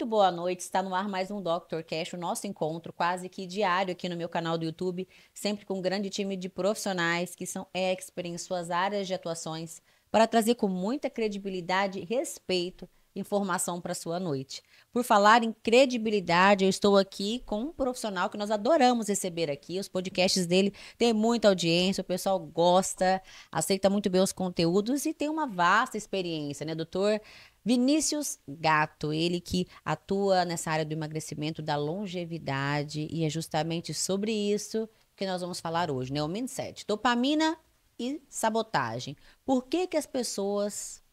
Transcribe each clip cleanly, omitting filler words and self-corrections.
boa noite, está no ar mais um Dr. Cash, o nosso encontro quase que diário aqui no meu canal do YouTube, sempre com um grande time de profissionais que são experts em suas áreas de atuações, para trazer com muita credibilidade e respeito informação para sua noite. Por falar em credibilidade, eu estou aqui com um profissional que nós adoramos receber aqui, os podcasts dele têm muita audiência, o pessoal gosta, aceita muito bem os conteúdos e tem uma vasta experiência, né, doutor? Vinícius Gato, ele que atua nessa área do emagrecimento, da longevidade, e é justamente sobre isso que nós vamos falar hoje, né? O mindset, dopamina e sabotagem. Por que que as pessoas,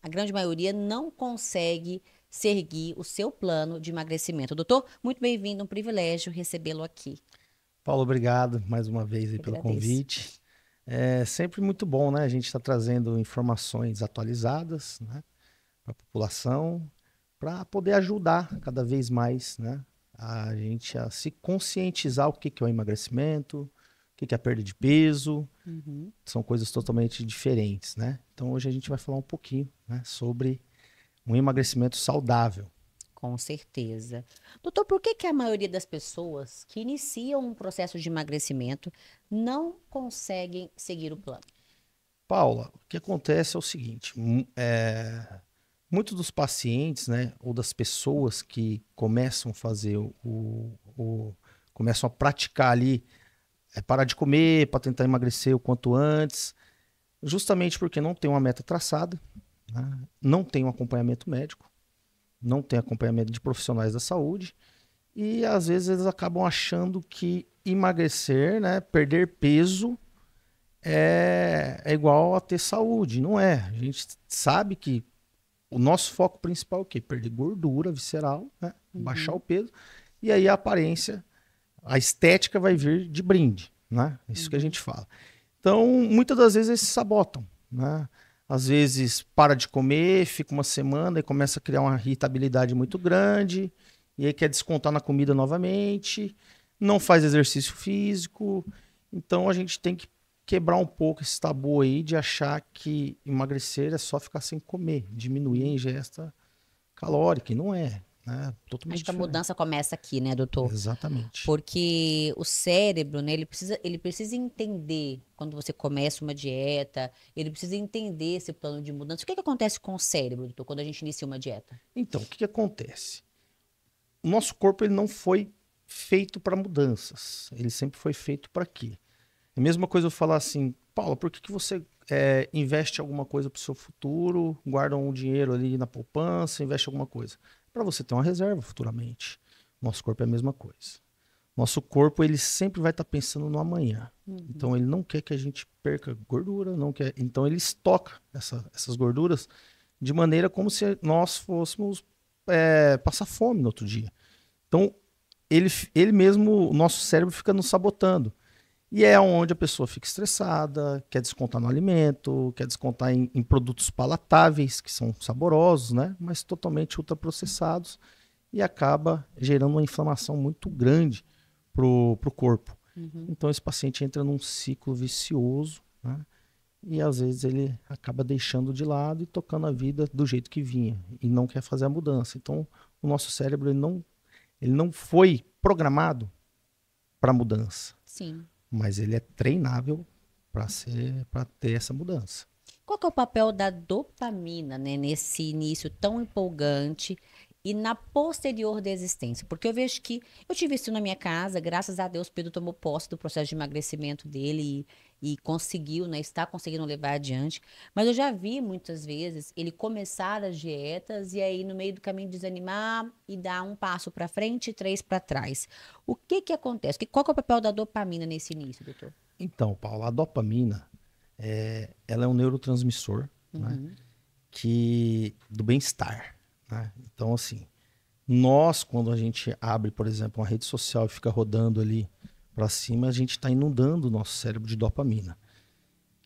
a grande maioria, não consegue seguir o seu plano de emagrecimento? Doutor, muito bem-vindo, um privilégio recebê-lo aqui. Paulo, obrigado mais uma vez aí Eu pelo agradeço. convite. É sempre muito bom, né? A gente está trazendo informações atualizadas, né, para a população, para poder ajudar cada vez mais, né, a gente a se conscientizar o que que é o emagrecimento, o que que é a perda de peso. Uhum. São coisas totalmente diferentes, né? Então hoje a gente vai falar um pouquinho, né, sobre um emagrecimento saudável. Com certeza. Doutor, por que que a maioria das pessoas que iniciam um processo de emagrecimento não conseguem seguir o plano? Paula, o que acontece é o seguinte: muitos dos pacientes, né, ou das pessoas que começam a fazer começam a praticar ali, parar de comer para tentar emagrecer o quanto antes, justamente porque não tem uma meta traçada, né, não tem um acompanhamento médico, não tem acompanhamento de profissionais da saúde, e às vezes eles acabam achando que emagrecer, né, perder peso é igual a ter saúde. Não é. A gente sabe que o nosso foco principal é o quê? Perder gordura visceral, né? Baixar o Uhum, peso. E aí a aparência, a estética vai vir de brinde, né? Isso que a uhum. gente fala. Então, muitas das vezes eles se sabotam, né? Às vezes para de comer, fica uma semana e começa a criar uma irritabilidade muito grande, e aí quer descontar na comida novamente, não faz exercício físico. Então a gente tem que quebrar um pouco esse tabu aí de achar que emagrecer é só ficar sem comer, diminuir a Uhum. ingesta calórica, e não é, né? Acho Totalmente que a diferente. mudança começa aqui, né, doutor? Exatamente. Porque o cérebro, né, ele precisa entender quando você começa uma dieta, ele precisa entender esse plano de mudança. O que que acontece com o cérebro, doutor, quando a gente inicia uma dieta? Então, o que, que acontece? O nosso corpo ele não foi feito para mudanças. Ele sempre foi feito para quê? É a mesma coisa eu falar assim, Paula, por que, que você investe alguma coisa para o seu futuro, guarda um dinheiro ali na poupança, investe alguma coisa? Para você ter uma reserva futuramente. Nosso corpo é a mesma coisa. Nosso corpo ele sempre vai estar pensando no amanhã. Então Uhum. ele não quer que a gente perca gordura, não quer. Então ele estoca essas gorduras de maneira como se nós fôssemos passar fome no outro dia. Então ele mesmo, o nosso cérebro fica nos sabotando. E é onde a pessoa fica estressada, quer descontar no alimento, quer descontar em produtos palatáveis, que são saborosos, né? Mas totalmente ultraprocessados, e acaba gerando uma inflamação muito grande pro corpo. Uhum. Então esse paciente entra num ciclo vicioso, né? E às vezes ele acaba deixando de lado e tocando a vida do jeito que vinha e não quer fazer a mudança. Então o nosso cérebro ele não foi programado para mudança, Sim. mas ele é treinável para ter essa mudança. Qual que é o papel da dopamina, né, nesse início tão empolgante e na posterior desistência? Porque eu vejo que eu tive isso na minha casa, graças a Deus, Pedro tomou posse do processo de emagrecimento dele e conseguiu, né, está conseguindo levar adiante. Mas eu já vi muitas vezes ele começar as dietas e aí no meio do caminho desanimar e dar um passo para frente e três para trás. O que que acontece? Qual que é o papel da dopamina nesse início, doutor? Então, Paulo, a dopamina ela é um neurotransmissor, né, Uhum. que do bem-estar, né? Então, assim, nós, quando a gente abre, por exemplo, uma rede social e fica rodando ali para cima, a gente está inundando o nosso cérebro de dopamina.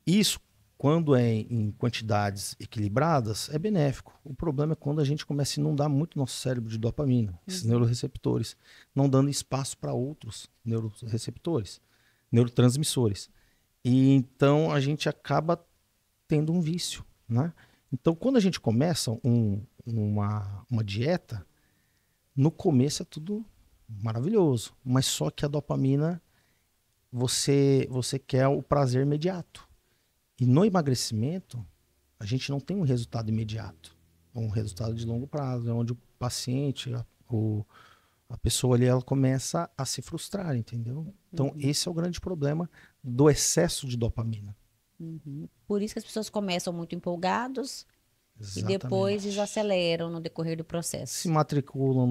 Isso, quando é em quantidades equilibradas, é benéfico. O problema é quando a gente começa a inundar muito nosso cérebro de dopamina, esses Uhum. neuroreceptores, não dando espaço para outros neuroreceptores, neurotransmissores. E então a gente acaba tendo um vício, né? Então, quando a gente começa uma dieta, No começo é tudo maravilhoso, mas só que a dopamina, você quer o prazer imediato. E no emagrecimento, a gente não tem um resultado imediato. É um resultado de longo prazo, é onde o paciente, a pessoa ali, ela começa a se frustrar, entendeu? Então, esse é o grande problema do excesso de dopamina. Por isso que as pessoas começam muito empolgados e depois Exatamente. desaceleram no decorrer do Se processo. matriculam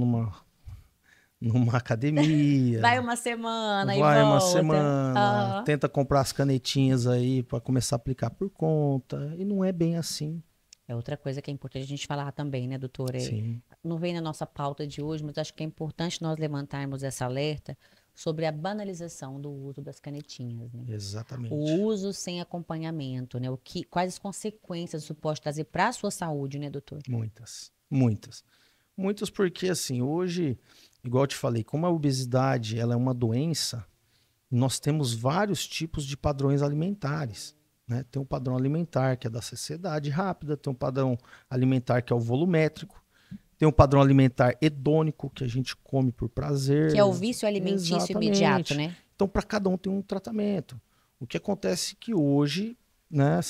numa academia, Vai uma semana e vai uma volta. semana, Aham. tenta comprar as canetinhas aí para começar a aplicar por conta, e não é bem assim. É outra coisa que é importante a gente falar também, né, doutora? Sim, Não vem na nossa pauta de hoje, mas acho que é importante nós levantarmos essa alerta sobre a banalização do uso das canetinhas, né? O exatamente. uso sem acompanhamento, né? Quais as consequências isso pode trazer para a sua saúde, né, doutor? Muitas, muitas. Muitas porque, assim, hoje, igual eu te falei, como a obesidade ela é uma doença, nós temos vários tipos de padrões alimentares. Né? Tem um padrão alimentar que é da saciedade rápida, tem um padrão alimentar que é o volumétrico, tem um padrão alimentar hedônico, que a gente come por Que é o prazer. vício alimentício imediato, Exatamente. né? Então, para cada um tem um tratamento. O que acontece é que hoje, né,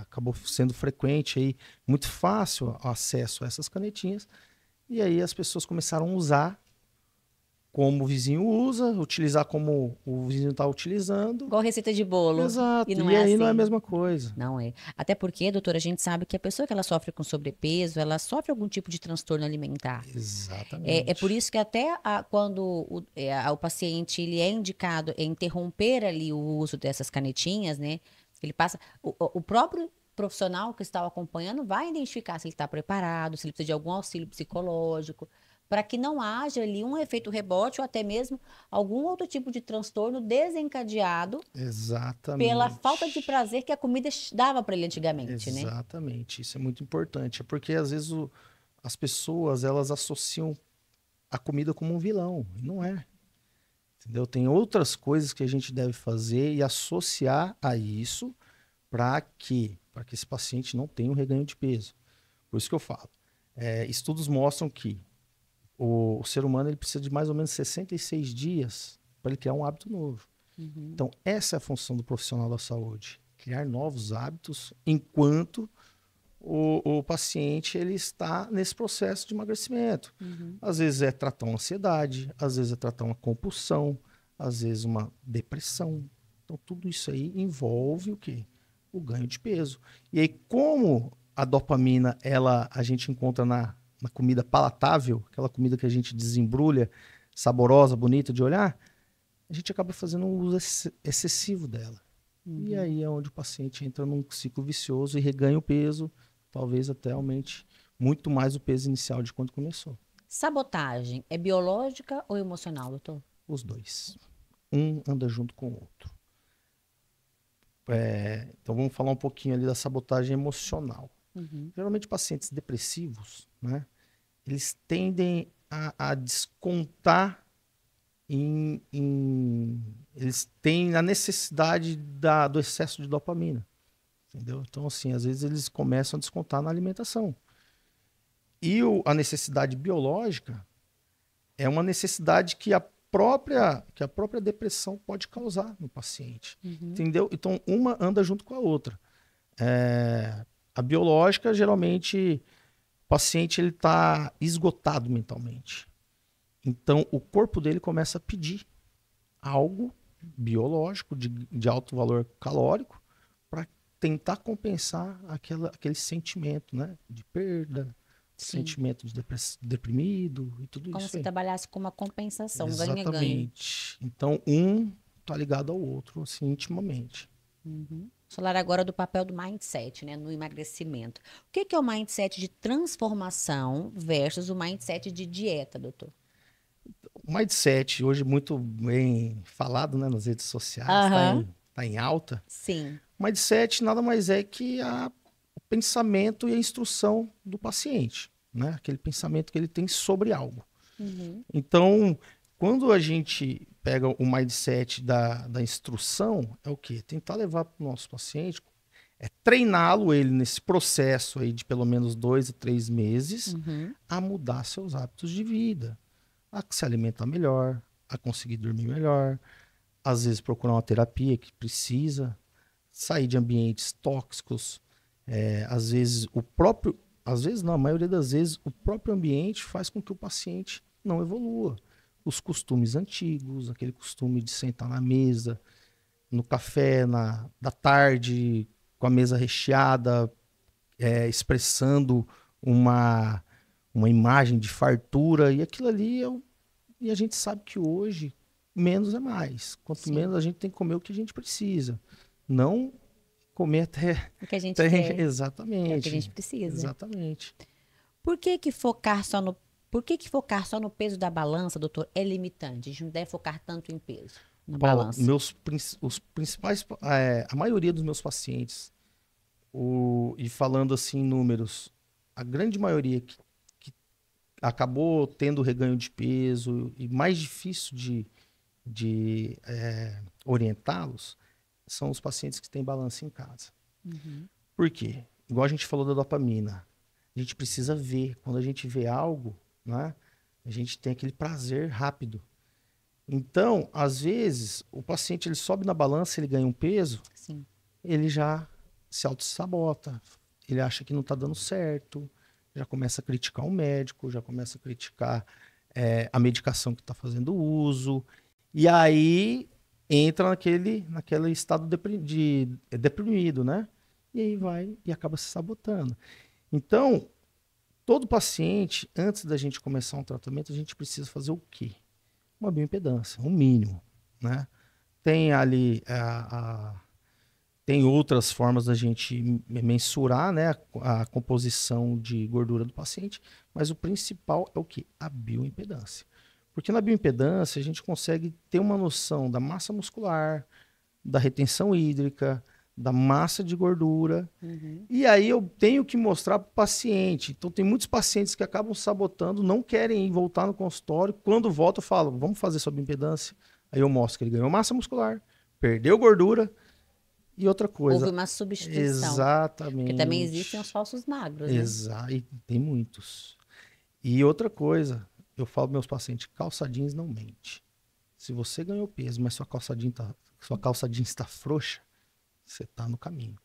acabou sendo frequente aí, muito fácil o acesso a essas canetinhas, e aí as pessoas começaram a usar como o vizinho usa, utilizar como o vizinho está utilizando. Igual receita de bolo. E Exato. não E é aí não é a assim. mesma coisa. Não é. Até porque, doutora, a gente sabe que a pessoa que ela sofre com sobrepeso, ela sofre algum tipo de transtorno alimentar. É por Exatamente. isso que até quando o paciente ele é indicado a interromper ali o uso dessas canetinhas, né? Ele passa. O próprio profissional que está o acompanhando vai identificar se ele está preparado, se ele precisa de algum auxílio psicológico, para que não haja ali um efeito rebote ou até mesmo algum outro tipo de transtorno desencadeado pela falta de Exatamente. prazer que a comida dava para ele antigamente, né? Exatamente. Isso é muito importante. É porque às vezes as pessoas elas associam a comida como um vilão. E não é. Entendeu? Tem outras coisas que a gente deve fazer e associar a isso para quê? Para que esse paciente não tenha um reganho de peso. Por isso que eu falo. Estudos mostram que o ser humano ele precisa de mais ou menos 66 dias para ele criar um hábito novo. Uhum, Então, essa é a função do profissional da saúde. Criar novos hábitos enquanto o paciente ele está nesse processo de emagrecimento. uhum. Às vezes é tratar uma ansiedade, às vezes é tratar uma compulsão, às vezes uma depressão. Então, tudo isso aí envolve o quê? O ganho de peso. E aí, como a dopamina a gente encontra na comida palatável, aquela comida que a gente desembrulha, saborosa, bonita de olhar, a gente acaba fazendo um uso excessivo dela. E Uhum. aí é onde o paciente entra num ciclo vicioso e reganha o peso, talvez até aumente muito mais o peso inicial de quando começou. Sabotagem é biológica ou emocional, doutor? Os dois. Um anda junto com o outro. Então vamos falar um pouquinho ali da sabotagem emocional. Uhum. Geralmente pacientes depressivos, né, eles tendem a descontar eles têm a necessidade do excesso de dopamina, entendeu? Então, assim, às vezes eles começam a descontar na alimentação. E a necessidade biológica é uma necessidade que a própria depressão pode causar no paciente, Uhum. entendeu? Então, uma anda junto com a outra. A biológica, geralmente, o paciente ele está esgotado mentalmente. Então, o corpo dele começa a pedir algo biológico de alto valor calórico para tentar compensar aquele sentimento, né, de perda, Sim. sentimento de deprimido e tudo Como isso se aí. trabalhasse com uma compensação, ganha-ganha. Exatamente. Então, um tá ligado ao outro, assim, intimamente. Uhum. Falar agora do papel do mindset, né, no emagrecimento. O que é o mindset de transformação versus o mindset de dieta, doutor? O mindset, hoje muito bem falado, né, nas redes sociais, está Aham. tá em alta. Sim. Mindset nada mais é que o pensamento e a instrução do paciente, né? Aquele pensamento que ele tem sobre algo. Uhum. Então, quando a gente pega o mindset da instrução, é o quê? Tentar levar para o nosso paciente É treiná-lo ele nesse processo aí de pelo menos 2 a 3 meses Uhum. a mudar seus hábitos de vida, a se alimentar melhor, a conseguir dormir melhor, às vezes procurar uma terapia que precisa, sair de ambientes tóxicos, às vezes às vezes não, a maioria das vezes o próprio ambiente faz com que o paciente não evolua. Os costumes antigos, aquele costume de sentar na mesa, no café, da tarde, com a mesa recheada, expressando uma, uma imagem de fartura, e aquilo ali e a gente sabe que hoje menos é mais. Quanto Sim. menos a gente tem que comer o que a gente precisa. Não comer até. O que a gente quer, é o que a Exatamente. gente precisa. Exatamente. Por que que focar só no, por que que focar só no peso da balança, doutor, é limitante? A gente não deve focar tanto em peso na Paula, balança. os principais, a maioria dos meus pacientes, e falando assim em números, a grande maioria que acabou tendo reganho de peso e mais difícil de orientá-los são os pacientes que têm balança em casa. Uhum. Por quê? Igual a gente falou da dopamina, a gente precisa ver. Quando a gente vê algo, né, a gente tem aquele prazer rápido. Então, às vezes, o paciente ele sobe na balança, ele ganha um peso, Sim. ele já se auto-sabota. Ele acha que não está dando certo, já começa a criticar o médico, já começa a criticar a medicação que está fazendo uso. E aí entra naquele estado deprimido, né? E aí vai e acaba se sabotando. Então, todo paciente, antes da gente começar um tratamento, a gente precisa fazer o quê? Uma bioimpedância, um mínimo, né? Tem ali tem outras formas da gente mensurar, né, a composição de gordura do paciente, mas o principal é o que? A bioimpedância. Porque na bioimpedância a gente consegue ter uma noção da massa muscular, da retenção hídrica, da massa de gordura. Uhum. E aí eu tenho que mostrar para o paciente. Então tem muitos pacientes que acabam sabotando, não querem voltar no consultório. Quando volta eu falo, vamos fazer sua bioimpedância. Aí eu mostro que ele ganhou massa muscular, perdeu gordura. E outra Houve coisa, uma substituição. Porque também existem os exatamente. falsos magros, né? E tem muitos. E outra coisa, eu falo para meus pacientes, calça jeans não mente. Se você ganhou peso, mas sua calça jeans está frouxa, você está no caminho.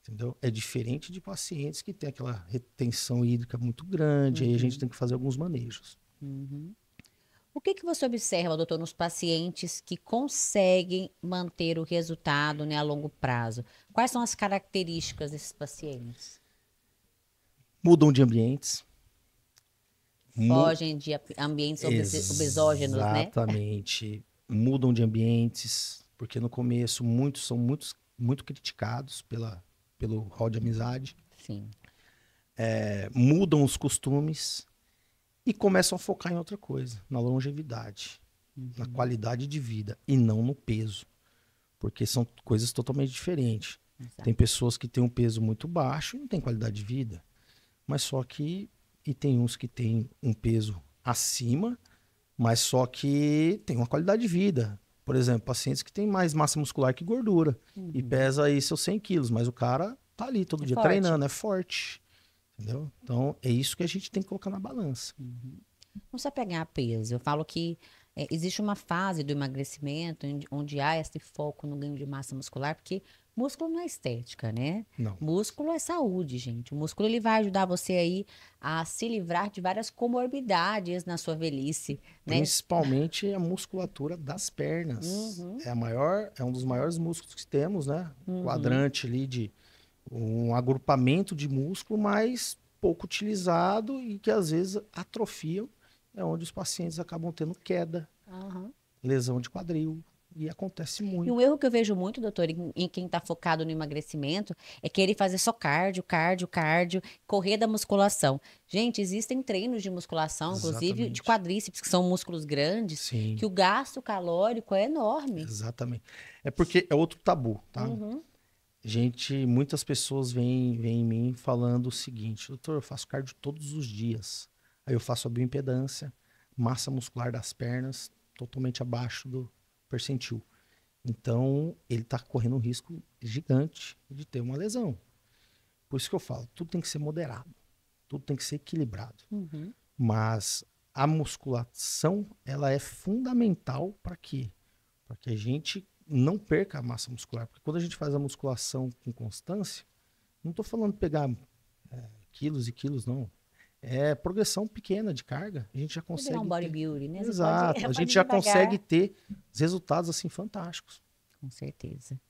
Entendeu? É diferente de pacientes que têm aquela retenção hídrica muito grande, aí a gente Uhum. tem que fazer alguns manejos. Uhum. O que que você observa, doutor, nos pacientes que conseguem manter o resultado, né, a longo prazo? Quais são as características desses pacientes? Mudam de ambientes. Mu Fogem de ambientes obesógenos, né? Exatamente. Mudam de ambientes, porque no começo muitos são muito criticados pelo rol de amizade. Sim. Mudam os costumes e começam a focar em outra coisa, na longevidade, na qualidade de vida e não no peso, porque são coisas totalmente diferentes. Exato. Tem pessoas que têm um peso muito baixo e não têm qualidade de vida, mas só que e tem uns que têm um peso acima, mas só que tem uma qualidade de vida. Por exemplo, pacientes que têm mais massa muscular que gordura e pesa aí seus 100 quilos, mas o cara tá ali todo É dia forte. treinando, é forte. Entendeu? Então, é isso que a gente tem que colocar na balança. Não só pegar peso. Eu falo que existe uma fase do emagrecimento onde há esse foco no ganho de massa muscular, porque músculo não é estética, né? Não. Músculo é saúde, gente. O músculo ele vai ajudar você aí a se livrar de várias comorbidades na sua velhice, né? Principalmente a musculatura das pernas. Uhum, É um dos maiores músculos que temos, né? uhum. Quadrante ali de um agrupamento de músculo, mas pouco utilizado e que às vezes atrofiam. É onde os pacientes acabam tendo queda, Aham. lesão de quadril. E acontece E um muito. erro que eu vejo muito, doutor, em quem está focado no emagrecimento, é querer fazer só cardio, cardio, cardio, correr da musculação. Gente, existem treinos de musculação, inclusive de Exatamente. quadríceps, que são músculos grandes, Sim, que o gasto calórico é enorme. exatamente. É porque é outro tabu, tá? Uhum. Muitas pessoas vêm em mim falando o seguinte, doutor, eu faço cardio todos os dias. Aí eu faço a bioimpedância, massa muscular das pernas totalmente abaixo do percentil. Então, ele está correndo um risco gigante de ter uma lesão. Por isso que eu falo, tudo tem que ser moderado, tudo tem que ser equilibrado. Uhum. Mas a musculação, ela é fundamental para quê? Para que a gente não perca a massa muscular. Porque quando a gente faz a musculação com constância, não estou falando de pegar quilos e quilos, não. É progressão pequena de carga. A gente já Você virar consegue um ter. bodybuilding, né? Você pode, Exato. A pode gente ir já devagar. consegue ter resultados assim fantásticos. Com certeza.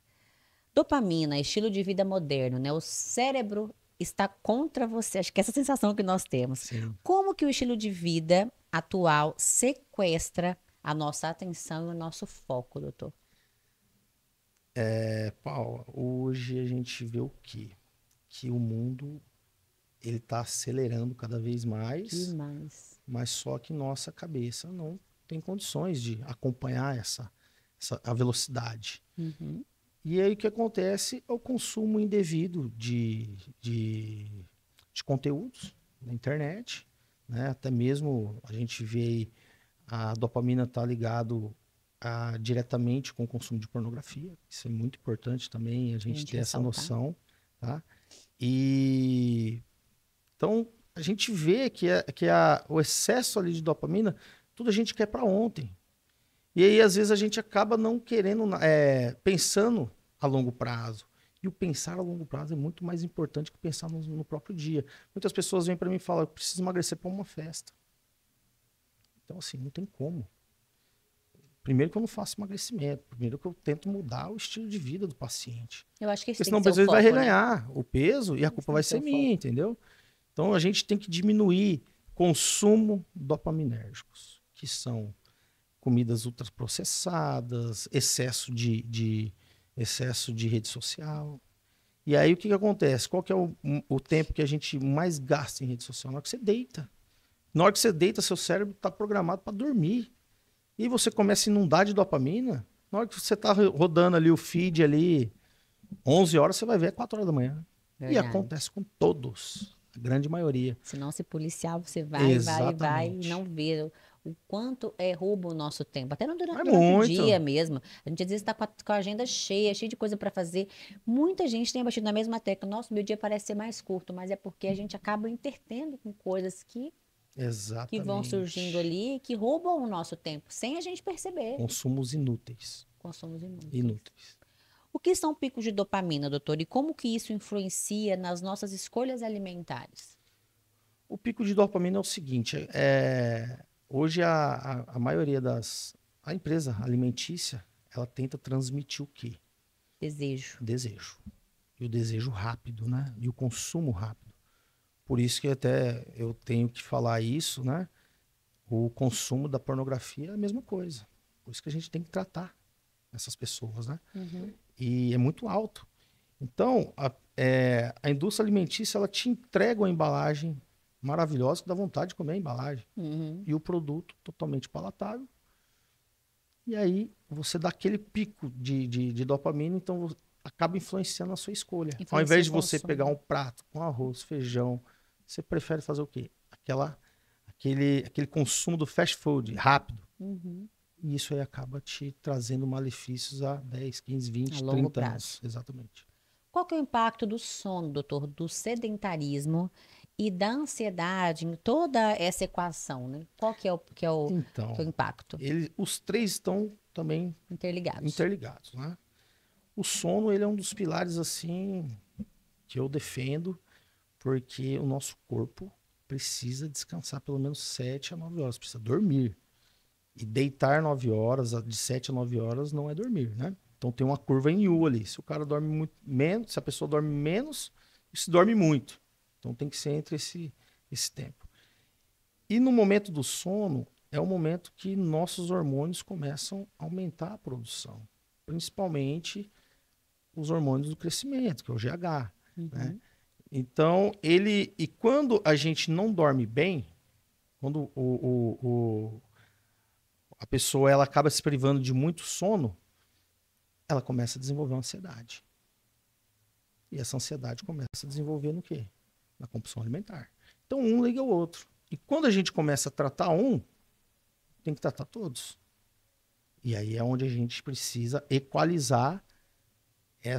Dopamina, estilo de vida moderno, né? O cérebro está contra você. Acho que essa é a sensação que nós temos. Sim. Como que o estilo de vida atual sequestra a nossa atenção e o nosso foco, doutor? Paula, hoje a gente vê o quê? Que o mundo ele está acelerando cada vez mais, Demais. mas só que nossa cabeça não tem condições de acompanhar a velocidade. Uhum. E aí o que acontece é o consumo indevido de conteúdos na internet, né? Até mesmo a gente vê aí a dopamina está ligado diretamente com o consumo de pornografia. Isso é muito importante também a gente ter essa ressaltar. noção, tá? E então a gente vê o excesso ali de dopamina, tudo a gente quer para ontem. E aí às vezes a gente acaba não querendo pensando a longo prazo. E o pensar a longo prazo é muito mais importante que pensar no próprio dia. Muitas pessoas vêm para mim e falam: eu preciso emagrecer para uma festa. Então assim, não tem como. Primeiro que eu não faço emagrecimento. Primeiro que eu tento mudar o estilo de vida do paciente. Eu acho que esse Porque tem senão que ser às o vezes vai foco, né? reganhar o peso e a culpa vai ser minha, entendeu? Então a gente tem que diminuir consumo dopaminérgicos, que são comidas ultraprocessadas, excesso de rede social. E aí o que acontece? Qual que é o tempo que a gente mais gasta em rede social? Na hora que você deita. Na hora que você deita, seu cérebro está programado para dormir. E você começa a inundar de dopamina. Na hora que você está rodando ali o feed ali, 11 horas, você vai ver 4 horas da manhã. E Verdade. acontece com todos, a grande maioria. Se não se policiar, você vai e Exatamente. não vê o quanto rouba o nosso tempo. Até durante o muito. dia mesmo. A gente às vezes está com a agenda cheia de coisa para fazer. Muita gente tem batido na mesma tecla. Nossa, meu dia parece ser mais curto, mas é porque a gente acaba entretendo com coisas que vão surgindo Exatamente. ali, que roubam o nosso tempo, sem a gente perceber. Consumos inúteis. Consumos inúteis. Inúteis. O que são picos de dopamina, doutor? E como que isso influencia nas nossas escolhas alimentares? O pico de dopamina é o seguinte: hoje a maioria a empresa alimentícia, ela tenta transmitir o quê? Desejo. Desejo. E o desejo rápido, né? E o consumo rápido. Por isso que até eu tenho que falar isso, né? O consumo da pornografia é a mesma coisa. Por isso que a gente tem que tratar essas pessoas, né? Uhum. E é muito alto. Então, a indústria alimentícia, ela te entrega uma embalagem maravilhosa que dá vontade de comer a embalagem. Uhum. E o produto totalmente palatável. E aí você dá aquele pico de dopamina, então acaba influenciando a sua escolha. Ao invés de você pegar um prato com arroz, feijão, você prefere fazer o quê? Aquele consumo do fast food rápido. Uhum. E isso aí acaba te trazendo malefícios a 10, 15, 20, A longo 30 prazo. anos. Exatamente. Qual que é o impacto do sono, doutor, do sedentarismo e da ansiedade em toda essa equação, né? Qual que é o impacto? Os três estão também interligados, né? O sono, ele é um dos pilares, assim, que eu defendo, porque o nosso corpo precisa descansar pelo menos 7 a 9 horas, precisa dormir. E deitar 9 horas, de 7 a 9 horas, não é dormir, né? Então tem uma curva em U ali. Se o cara dorme muito menos, se a pessoa dorme menos, se dorme muito. Então tem que ser entre esse tempo. E no momento do sono, é o momento que nossos hormônios começam a aumentar a produção. Principalmente os hormônios do crescimento, que é o GH. Uhum. Né? Então, e quando a gente não dorme bem, quando a pessoa ela acaba se privando de muito sono, ela começa a desenvolver uma ansiedade. E essa ansiedade começa a desenvolver no quê? Na compulsão alimentar. Então, um liga ao outro. E quando a gente começa a tratar um, tem que tratar todos. E aí é onde a gente precisa equalizar Ele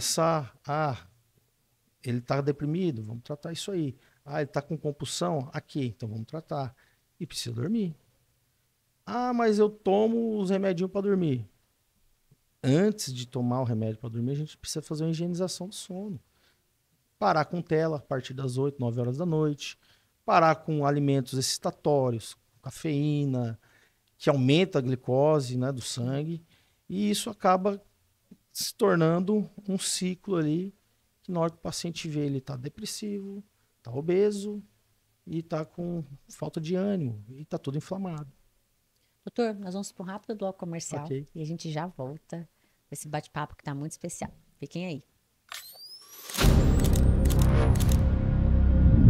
está deprimido, vamos tratar isso aí. Ele está com compulsão, aqui, então vamos tratar. E precisa dormir. Mas eu tomo os remedinhos para dormir. Antes de tomar o remédio para dormir, a gente precisa fazer uma higienização do sono. Parar com tela a partir das 8, 9 horas da noite. Parar com alimentos excitatórios, cafeína, que aumenta a glicose, né, do sangue. E isso acaba se tornando um ciclo ali, que na hora que o paciente vê, ele está depressivo, está obeso e está com falta de ânimo e está tudo inflamado. Doutor, nós vamos para um rápido bloco comercial Ok. e a gente já volta com esse bate-papo que está muito especial. Fiquem aí.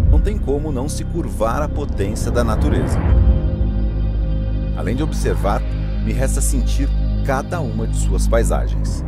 Não tem como não se curvar à potência da natureza. Além de observar, me resta sentir cada uma de suas paisagens.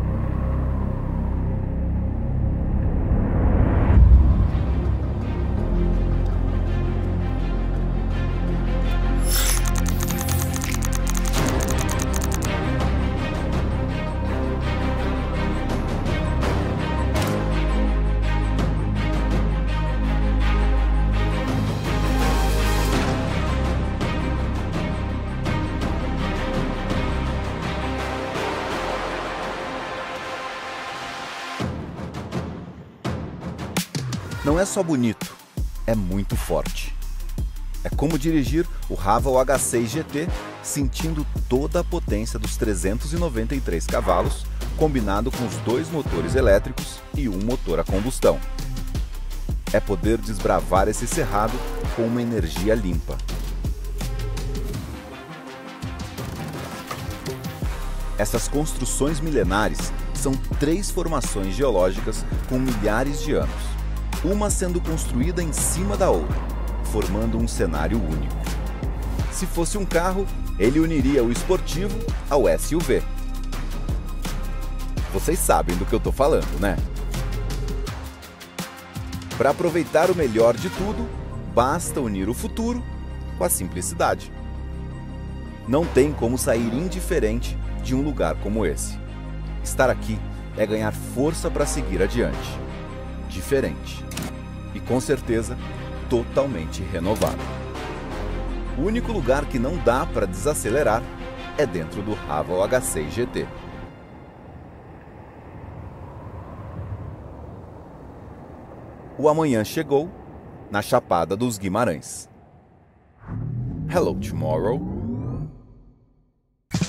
Não é só bonito, é muito forte. É como dirigir o Haval H6 GT sentindo toda a potência dos 393 cavalos, combinado com os 2 motores elétricos e um motor a combustão. É poder desbravar esse cerrado com uma energia limpa. Essas construções milenares são 3 formações geológicas com milhares de anos, uma sendo construída em cima da outra, formando um cenário único. Se fosse um carro, ele uniria o esportivo ao SUV. Vocês sabem do que eu tô falando, né? Para aproveitar o melhor de tudo, basta unir o futuro com a simplicidade. Não tem como sair indiferente de um lugar como esse. Estar aqui é ganhar força para seguir adiante. Diferente. E com certeza, totalmente renovado. O único lugar que não dá para desacelerar é dentro do Haval H6 GT. O amanhã chegou na Chapada dos Guimarães. Hello, tomorrow.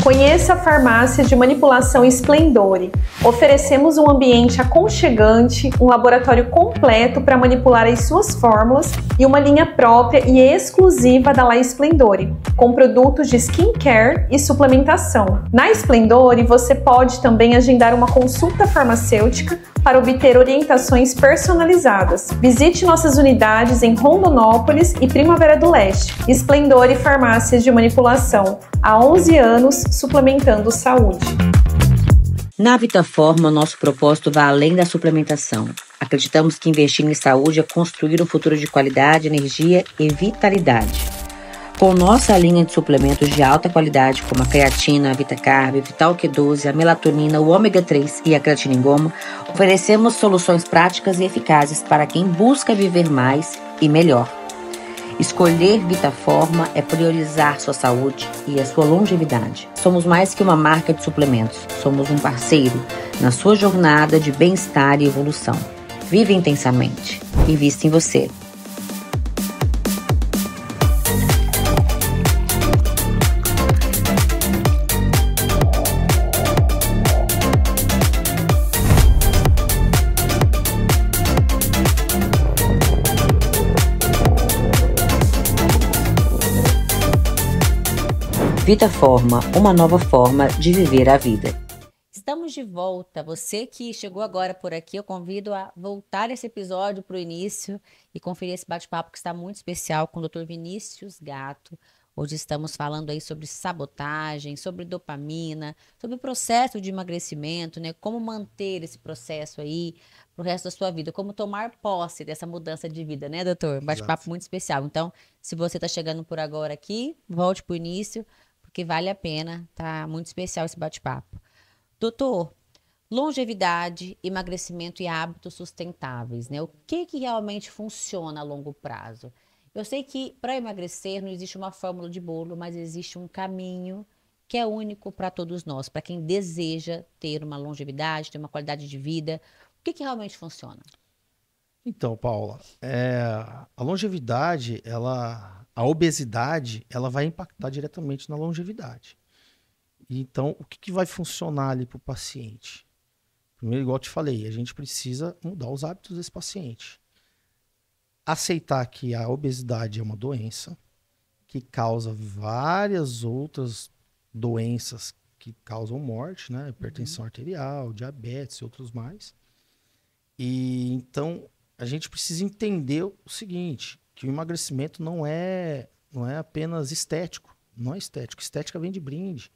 Conheça a farmácia de manipulação Splendore. Oferecemos um ambiente aconchegante, um laboratório completo para manipular as suas fórmulas e uma linha própria e exclusiva da La Splendore, com produtos de skincare e suplementação. Na Splendore, você pode também agendar uma consulta farmacêutica para obter orientações personalizadas. Visite nossas unidades em Rondonópolis e Primavera do Leste. Splendore Farmácias de Manipulação. Há 11 anos, suplementando saúde. Na Vitaforma, nosso propósito vai além da suplementação. Acreditamos que investir em saúde é construir um futuro de qualidade, energia e vitalidade. Com nossa linha de suplementos de alta qualidade, como a creatina, a VitaCarb, Vital Q12, a melatonina, o ômega 3 e a creatina em goma, oferecemos soluções práticas e eficazes para quem busca viver mais e melhor. Escolher Vitaforma é priorizar sua saúde e a sua longevidade. Somos mais que uma marca de suplementos, somos um parceiro na sua jornada de bem-estar e evolução. Vive intensamente. Invista em você. Vitaforma, uma nova forma de viver a vida. Estamos de volta. Você que chegou agora por aqui, eu convido a voltar esse episódio para o início e conferir esse bate-papo que está muito especial com o Dr. Vinícius Gatto. Hoje estamos falando aí sobre sabotagem, sobre dopamina, sobre o processo de emagrecimento, né? Como manter esse processo aí pro resto da sua vida, como tomar posse dessa mudança de vida, né, doutor? Bate-papo muito especial. Então, se você está chegando por agora aqui, volte para o início, porque vale a pena, tá muito especial esse bate-papo. Doutor, Longevidade, emagrecimento e hábitos sustentáveis, né? O que realmente funciona a longo prazo? Eu sei que para emagrecer não existe uma fórmula de bolo, mas existe um caminho que é único para todos nós, para quem deseja ter uma longevidade, ter uma qualidade de vida. O que realmente funciona? Então, Paula, a longevidade, a obesidade, ela vai impactar diretamente na longevidade. Então, o que vai funcionar ali para o paciente? Primeiro, igual eu te falei, a gente precisa mudar os hábitos desse paciente. Aceitar que a obesidade é uma doença que causa várias outras doenças que causam morte, né? Hipertensão arterial, diabetes e outros mais. E então a gente precisa entender o seguinte, que o emagrecimento não é apenas estético. Não é estético. Estética vem de brinde.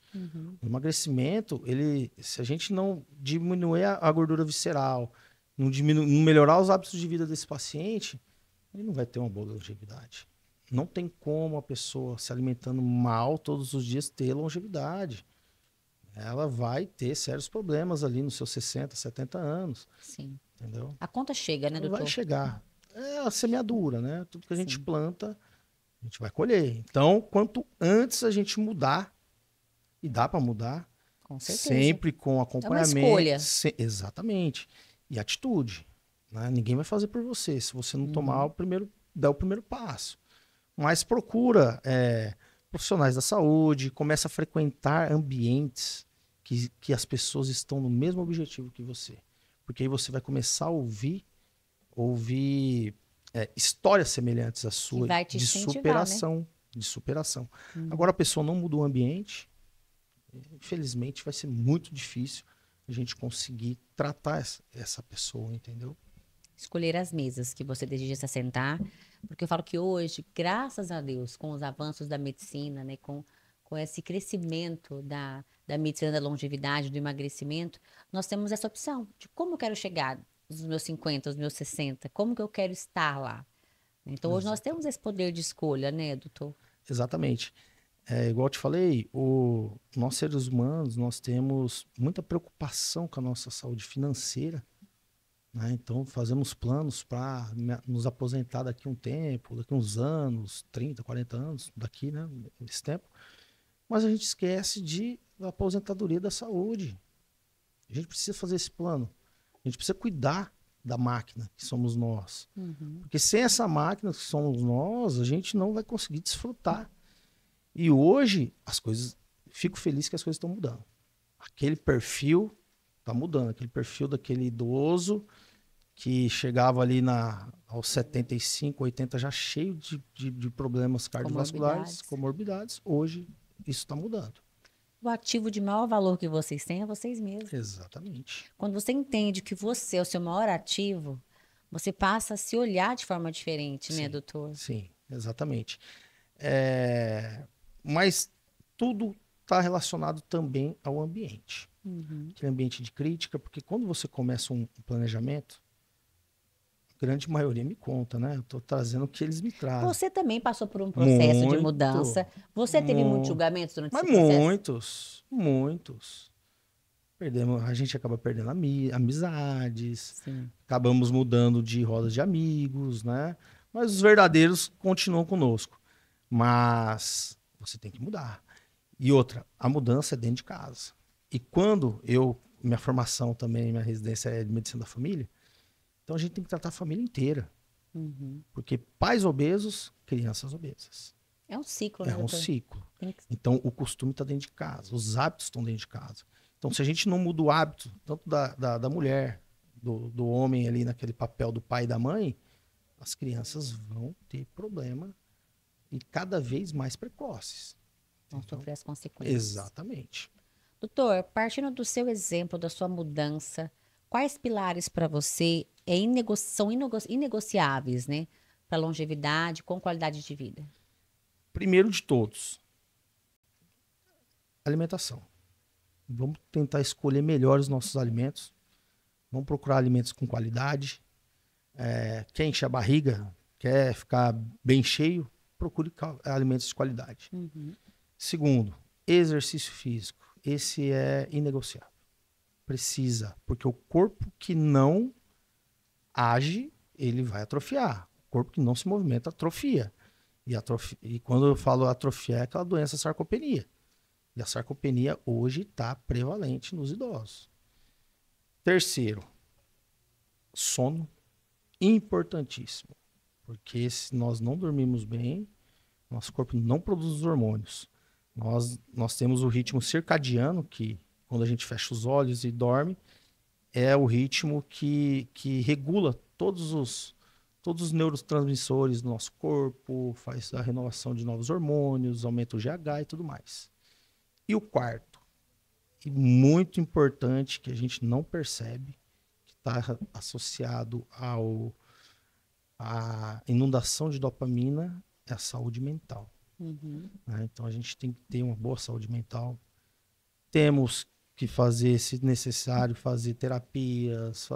O emagrecimento, se a gente não diminuir a gordura visceral, não melhorar os hábitos de vida desse paciente, ele não vai ter uma boa longevidade. Não tem como a pessoa se alimentando mal todos os dias ter longevidade. Ela vai ter sérios problemas ali nos seus 60, 70 anos. Sim. Entendeu? A conta chega, né, doutor? Vai chegar. É a semeadura, né? Tudo que a gente planta, a gente vai colher. Então, quanto antes a gente mudar, e dá para mudar, Com certeza. sempre com acompanhamento. É uma escolha. Exatamente. E atitude. Né? Ninguém vai fazer por você. Se você não tomar dar o primeiro passo. Mas procura profissionais da saúde, começa a frequentar ambientes que as pessoas estão no mesmo objetivo que você. Porque aí você vai começar a ouvir histórias semelhantes à sua, vai te de superação. Né? De superação. Agora a pessoa não muda o ambiente, infelizmente vai ser muito difícil a gente conseguir tratar essa pessoa, entendeu? Escolher as mesas que você deseja se assentar, porque eu falo que hoje, graças a Deus, com os avanços da medicina, né, com esse crescimento da medicina da longevidade, do emagrecimento, nós temos essa opção de como eu quero chegar nos meus 50, nos meus 60, como que eu quero estar lá. Então, hoje nós temos esse poder de escolha, né, doutor? Exatamente. Igual eu te falei, nós seres humanos, nós temos muita preocupação com a nossa saúde financeira, né? Então, fazemos planos para nos aposentar daqui a um tempo, daqui a uns anos, 30, 40 anos, daqui, né, nesse tempo. Mas a gente esquece da aposentadoria da saúde. A gente precisa fazer esse plano. A gente precisa cuidar da máquina que somos nós. Porque sem essa máquina que somos nós, a gente não vai conseguir desfrutar. E hoje, fico feliz que as coisas estão mudando. Aquele perfil está mudando. Aquele perfil daquele idoso que chegava ali aos 75, 80, já cheio de problemas cardiovasculares, comorbidades. Hoje, isso está mudando. O ativo de maior valor que vocês têm é vocês mesmos. Exatamente. Quando você entende que você é o seu maior ativo, você passa a se olhar de forma diferente, né, doutor? Sim, exatamente. Mas tudo está relacionado também ao ambiente. Aquele ambiente de crítica, porque quando você começa um planejamento, a grande maioria me conta, né? Eu estou trazendo o que eles me trazem. Você também passou por um processo de mudança. Você teve muitos julgamentos durante esse processo? Muitos. A gente acaba perdendo amizades, Sim. acabamos mudando de rodas de amigos, né? Mas os verdadeiros continuam conosco. Mas você tem que mudar. E outra, a mudança é dentro de casa. E quando minha formação também, minha residência é de medicina da família, então a gente tem que tratar a família inteira. Porque pais obesos, crianças obesas. É um ciclo, né, doutor? É um ciclo. Então o costume está dentro de casa, os hábitos estão dentro de casa. Então se a gente não muda o hábito, tanto da mulher, do homem ali naquele papel do pai e da mãe, as crianças vão ter problema e cada vez mais precoces. Vão sofrer as consequências. Exatamente. Doutor, partindo do seu exemplo, da sua mudança, quais pilares para você são inegociáveis, né? Para longevidade, com qualidade de vida? Primeiro de todos, alimentação. Vamos tentar escolher melhor os nossos alimentos. Vamos procurar alimentos com qualidade. Quer encher a barriga, quer ficar bem cheio, procure alimentos de qualidade. Segundo, exercício físico. Esse é inegociável. Precisa, porque o corpo que não age, ele vai atrofiar. O corpo que não se movimenta atrofia. E quando eu falo atrofiar, é aquela doença sarcopenia. E a sarcopenia hoje está prevalente nos idosos. Terceiro, sono, importantíssimo. Porque se nós não dormimos bem, nosso corpo não produz os hormônios. Nós temos o ritmo circadiano, que quando a gente fecha os olhos e dorme, é o ritmo que regula todos os neurotransmissores do nosso corpo, faz a renovação de novos hormônios, aumenta o GH e tudo mais. E o quarto, e muito importante, que a gente não percebe, que está associado à inundação de dopamina, é a saúde mental. Né? Então a gente tem que ter uma boa saúde mental. Temos que fazer, se necessário, fazer terapias,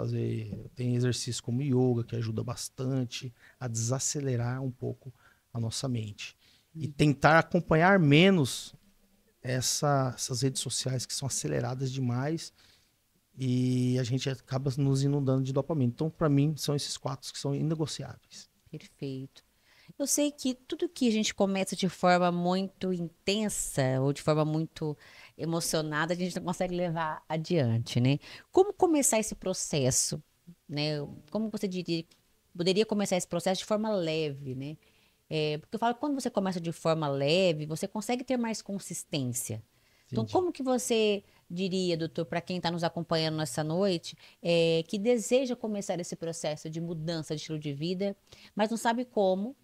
tem exercícios como yoga, que ajuda bastante a desacelerar um pouco a nossa mente. E tentar acompanhar menos essas redes sociais que são aceleradas demais e a gente acaba nos inundando de dopamina. Então, para mim, são esses 4 que são inegociáveis. Perfeito. Eu sei que tudo que a gente começa de forma muito intensa ou de forma muito emocionada, a gente não consegue levar adiante, né? Como começar esse processo, né? Como você poderia começar esse processo de forma leve, né? Porque eu falo que quando você começa de forma leve, você consegue ter mais consistência. Então, Entendi. como que você diria, doutor, para quem está nos acompanhando nessa noite, que deseja começar esse processo de mudança de estilo de vida, mas não sabe como,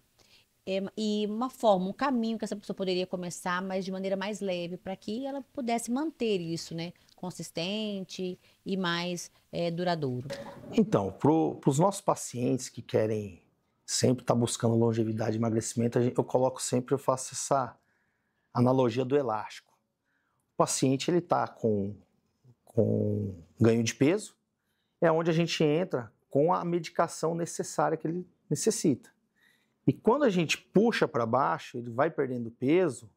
e uma forma, um caminho que essa pessoa poderia começar, mas de maneira mais leve, para que ela pudesse manter isso, né? Consistente e mais duradouro. Então, para os nossos pacientes que querem sempre estar buscando longevidade e emagrecimento, eu faço essa analogia do elástico. O paciente ele está com ganho de peso, é onde a gente entra com a medicação necessária que ele necessita. E quando a gente puxa para baixo, ele vai perdendo peso,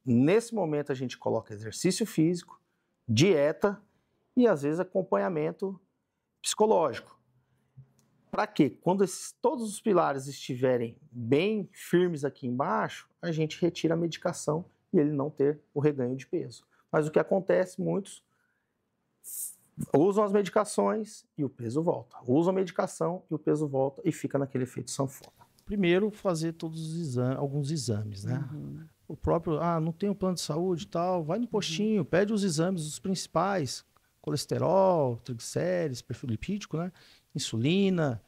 nesse momento a gente coloca exercício físico, dieta e às vezes acompanhamento psicológico. Para quê? Quando todos os pilares estiverem bem firmes aqui embaixo, a gente retira a medicação e ele não ter o reganho de peso. Mas o que acontece, muitos usam as medicações e o peso volta. Usam a medicação e o peso volta e fica naquele efeito sanfona. Primeiro, fazer alguns exames, né? O próprio, não tem um plano de saúde e tal, vai no postinho, pede os exames, os principais, colesterol, triglicérides, perfil lipídico, né? Insulina,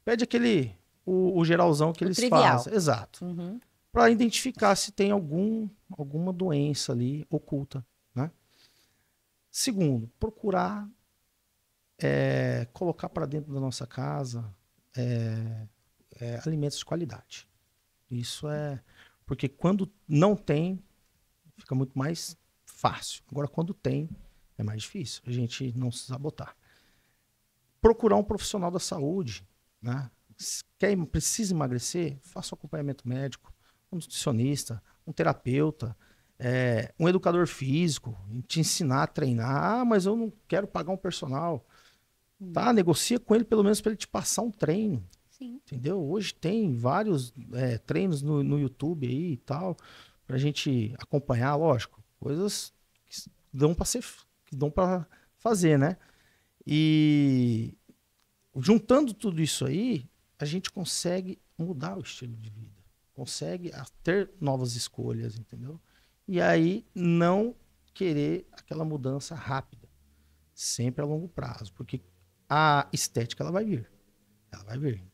pede o geralzão que eles fazem. Exato. Para identificar se tem alguma doença ali oculta, né? Segundo, procurar colocar para dentro da nossa casa alimentos de qualidade. Isso porque quando não tem, fica muito mais fácil. Agora, quando tem, é mais difícil a gente não se sabotar. Procurar um profissional da saúde, né? Precisa emagrecer? Faça um acompanhamento médico, um nutricionista, um terapeuta, um educador físico, te ensinar a treinar. Mas eu não quero pagar um personal. Tá? Negocia com ele pelo menos para ele te passar um treino. Sim. Entendeu? Hoje tem vários treinos no YouTube aí e tal, pra gente acompanhar, lógico, coisas que dão para fazer, né? E juntando tudo isso aí, a gente consegue mudar o estilo de vida, consegue ter novas escolhas, entendeu? E aí não querer aquela mudança rápida, sempre a longo prazo, porque a estética ela vai vir.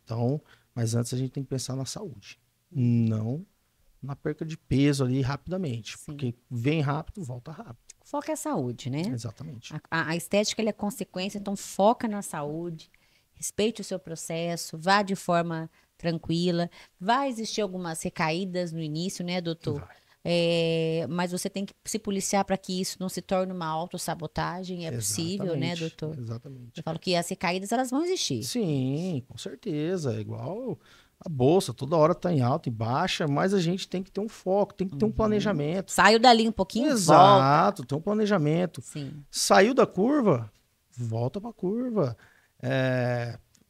Então, mas antes a gente tem que pensar na saúde, não na perca de peso ali rapidamente. Sim. Porque vem rápido, volta rápido. Foca é a saúde, né? Exatamente. A estética é consequência, então foca na saúde, respeite o seu processo, vá de forma tranquila. Vai existir algumas recaídas no início, né, doutor? Vai. Mas você tem que se policiar para que isso não se torne uma autossabotagem. É possível, né, doutor? Exatamente. Eu falo que as recaídas, elas vão existir. Sim, com certeza. É igual a bolsa, toda hora tá em alta e baixa, mas a gente tem que ter um foco, tem que ter um planejamento. Saiu dali um pouquinho, Exato, volta. tem um planejamento. Sim. Saiu da curva, volta pra curva.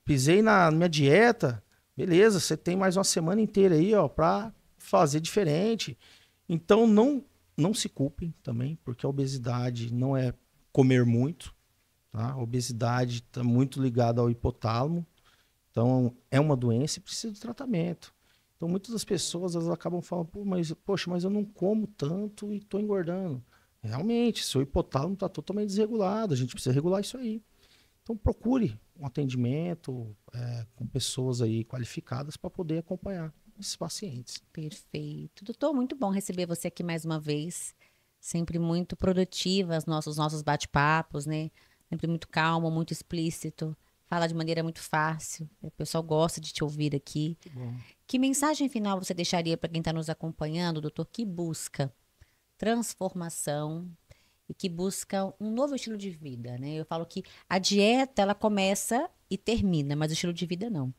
Pisei na minha dieta, beleza, você tem mais uma semana inteira aí, ó, pra fazer diferente. Então, não se culpem também, porque a obesidade não é comer muito, tá? A obesidade está muito ligada ao hipotálamo, então é uma doença e precisa de tratamento. Então, muitas das pessoas elas acabam falando, poxa, mas eu não como tanto e estou engordando. Realmente, seu hipotálamo está totalmente desregulado, a gente precisa regular isso aí. Então, procure um atendimento com pessoas aí qualificadas para poder acompanhar esses pacientes. Perfeito. Doutor, muito bom receber você aqui mais uma vez. Sempre muito produtiva os nossos bate-papos, né? Sempre muito calmo, muito explícito. Fala de maneira muito fácil. O pessoal gosta de te ouvir aqui. Que bom. Que mensagem final você deixaria para quem está nos acompanhando, doutor, que busca transformação e que busca um novo estilo de vida, né? Eu falo que a dieta, ela começa e termina, mas o estilo de vida não.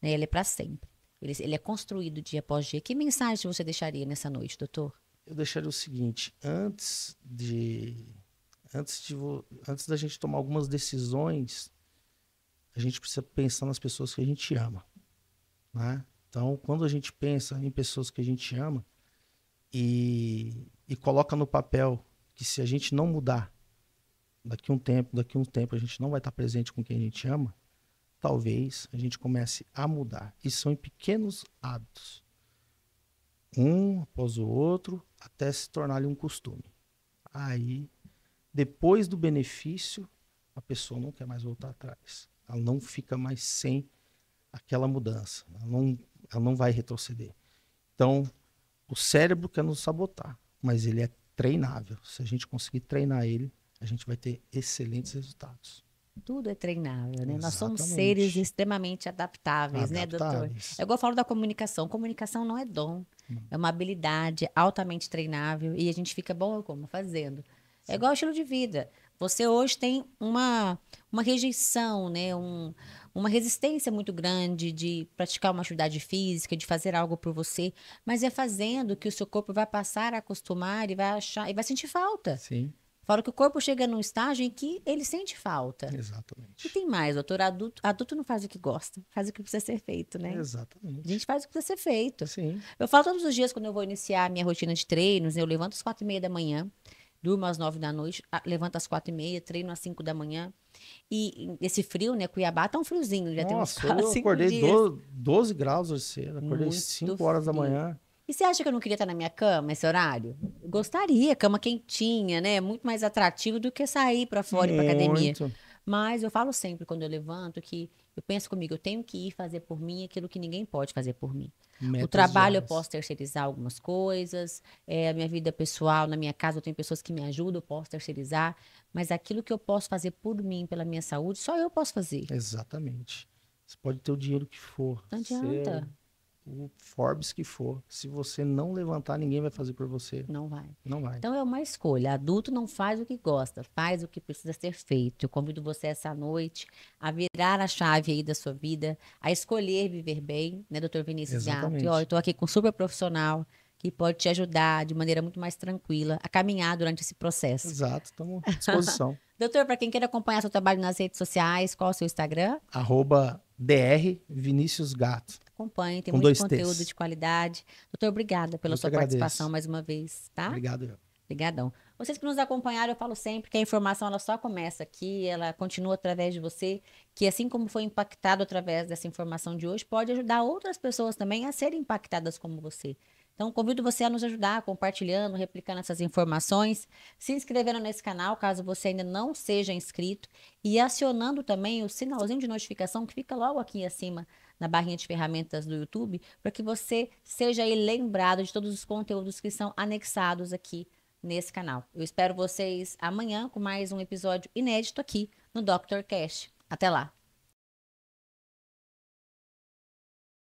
Né? Ele é para sempre. Ele é construído dia após dia. Que mensagem você deixaria nessa noite, doutor? Eu deixaria o seguinte, antes da gente tomar algumas decisões, a gente precisa pensar nas pessoas que a gente ama, né? Então, quando a gente pensa em pessoas que a gente ama e coloca no papel que se a gente não mudar, daqui a um tempo a gente não vai estar presente com quem a gente ama, talvez a gente comece a mudar. E são em pequenos hábitos. Um após o outro, até se tornar ali um costume. Aí, depois do benefício, a pessoa não quer mais voltar atrás. Ela não fica mais sem aquela mudança. Ela não vai retroceder. Então, o cérebro quer nos sabotar, mas ele é treinável. Se a gente conseguir treinar ele, a gente vai ter excelentes resultados. Tudo é treinável, né? Exatamente. Nós somos seres extremamente adaptáveis, né, doutor? É igual eu falo da comunicação. Comunicação não é dom, é uma habilidade altamente treinável e a gente fica bom como? Fazendo. É igual ao estilo de vida. Você hoje tem uma rejeição, né? Uma resistência muito grande de praticar uma atividade física, de fazer algo por você, mas é fazendo que o seu corpo vai passar a acostumar e vai achar e vai sentir falta. Sim. Fora que o corpo chega num estágio em que ele sente falta. Exatamente. E tem mais, doutor, adulto não faz o que gosta, faz o que precisa ser feito, né? Exatamente. A gente faz o que precisa ser feito. Sim. Eu falo todos os dias, quando eu vou iniciar a minha rotina de treinos, eu levanto às 4h30 da manhã, durmo às 9 da noite, levanto às 4h30, treino às 5 da manhã. E esse frio, né? Cuiabá tá um friozinho, já tem uns 4, 5 dias. Eu acordei 12 graus hoje cedo, acordei 5 horas da manhã. E você acha que eu não queria estar na minha cama esse horário? Gostaria, cama quentinha, né? Muito mais atrativo do que sair para fora e para academia. Mas eu falo sempre quando eu levanto que eu penso comigo, eu tenho que ir fazer por mim aquilo que ninguém pode fazer por mim. O trabalho eu posso terceirizar algumas coisas, a minha vida pessoal, na minha casa eu tenho pessoas que me ajudam, eu posso terceirizar, mas aquilo que eu posso fazer por mim, pela minha saúde, só eu posso fazer. Exatamente. Você pode ter o dinheiro que for. Não adianta. O Forbes que for. Se você não levantar, ninguém vai fazer por você. Não vai. Não vai. Então é uma escolha. Adulto não faz o que gosta, faz o que precisa ser feito. Eu convido você essa noite a virar a chave aí da sua vida, a escolher viver bem, né, doutor Vinícius Gato? Eu estou aqui com um super profissional que pode te ajudar de maneira muito mais tranquila a caminhar durante esse processo. Exato, estamos à disposição. Doutor, para quem queira acompanhar seu trabalho nas redes sociais, qual é o seu Instagram? @Dr Vinícius Gato. Acompanhe, tem muito conteúdo de qualidade. Doutor, obrigada pela sua participação mais uma vez, tá? Obrigado. Obrigadão. Vocês que nos acompanharam, eu falo sempre que a informação ela só começa aqui, ela continua através de você, que assim como foi impactado através dessa informação de hoje, pode ajudar outras pessoas também a serem impactadas como você. Então, convido você a nos ajudar compartilhando, replicando essas informações, se inscrevendo nesse canal, caso você ainda não seja inscrito, e acionando também o sinalzinho de notificação que fica logo aqui acima na barrinha de ferramentas do YouTube, para que você seja aí lembrado de todos os conteúdos que são anexados aqui nesse canal. Eu espero vocês amanhã com mais um episódio inédito aqui no Dr. Cash. Até lá!